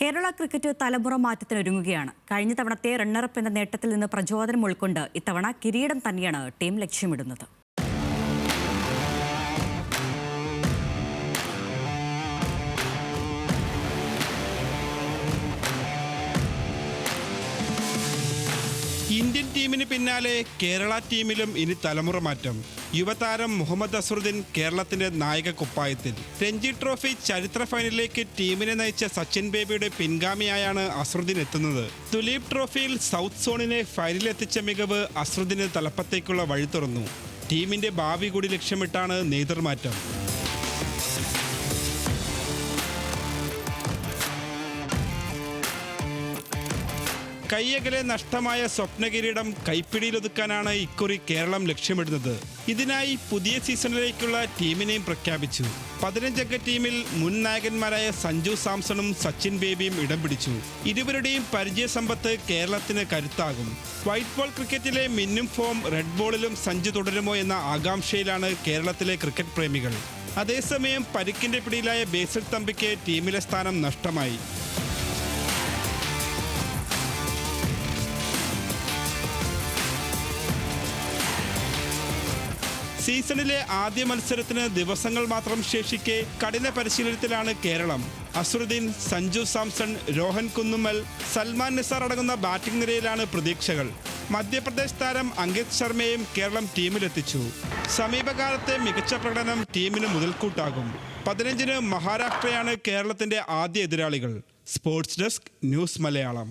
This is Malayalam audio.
കേരള ക്രിക്കറ്റ് തലമുറ മാറ്റത്തിനൊരുങ്ങുകയാണ്. കഴിഞ്ഞ തവണത്തെ റണ്ണറപ്പ് എന്ന നേട്ടത്തിൽ നിന്ന് പ്രചോദനം ഉൾക്കൊണ്ട് ഇത്തവണ കിരീടം തന്നെയാണ് ടീം ലക്ഷ്യമിടുന്നത്. ഇന്ത്യൻ ടീമിന് പിന്നാലെ കേരള ടീമിലും ഇനി തലമുറ മാറ്റം. യുവതാരം മുഹമ്മദ് അസ്റുദ്ദീൻ കേരളത്തിന്റെ നായക കുപ്പായത്തിൽ. രഞ്ജി ട്രോഫി ചരിത്ര ഫൈനലിലേക്ക് ടീമിനെ നയിച്ച സച്ചിൻ ബേബിയുടെ പിൻഗാമിയായാണ് അസ്റുദ്ദീൻ എത്തുന്നത്. ദുലീപ് ട്രോഫിയിൽ സൗത്ത് സോണിനെ ഫൈനലിലെത്തിച്ച മികവ് അസ്റുദ്ദീന് തലപ്പത്തേക്കുള്ള വഴി തുറന്നു. ടീമിന്റെ ഭാവി കൂടി ലക്ഷ്യമിട്ടാണ് നേതൃമാറ്റം. കയ്യകലെ നഷ്ടമായ സ്വപ്നകിരീടം കൈപ്പിടിയിലൊതുക്കാനാണ് ഇക്കുറി കേരളം ലക്ഷ്യമിടുന്നത്. ഇതിനായി പുതിയ സീസണിലേക്കുള്ള ടീമിനെയും പ്രഖ്യാപിച്ചു. 15 ടീമിൽ മുൻ നായകന്മാരായ സഞ്ജു സാംസണും സച്ചിൻ ബേബിയും ഇടം പിടിച്ചു. ഇരുവരുടെയും പരിചയസമ്പത്ത് കേരളത്തിന് കരുത്താകും. വൈറ്റ് ബോൾ ക്രിക്കറ്റിലെ മിന്നും ഫോം റെഡ് ബോളിലും സഞ്ജു തുടരുമോ എന്ന ആകാംക്ഷയിലാണ് കേരളത്തിലെ ക്രിക്കറ്റ് പ്രേമികൾ. അതേസമയം പരിക്കിന്റെ പിടിയിലായ ബേസിൽ തമ്പിക്ക് ടീമിലെ സ്ഥാനം നഷ്ടമായി. സീസണിലെ ആദ്യ മത്സരത്തിന് ദിവസങ്ങൾ മാത്രം ശേഷിക്കെ കഠിന പരിശീലനത്തിലാണ് കേരളം. അസ്റുദ്ദീൻ, സഞ്ജു സാംസൺ, രോഹൻ കുന്നുമ്മൽ, സൽമാൻ നിസാർ അടങ്ങുന്ന ബാറ്റിംഗ് നിരയിലാണ് പ്രതീക്ഷകൾ. മധ്യപ്രദേശ് താരം അങ്കിത് ശർമ്മയും കേരളം ടീമിലെത്തിച്ചു. സമീപകാലത്തെ മികച്ച പ്രകടനം ടീമിന് മുതൽക്കൂട്ടാകും. 15-ന് മഹാരാഷ്ട്രയാണ് കേരളത്തിന്റെ ആദ്യ എതിരാളികൾ. Sports desk, news Malayalam.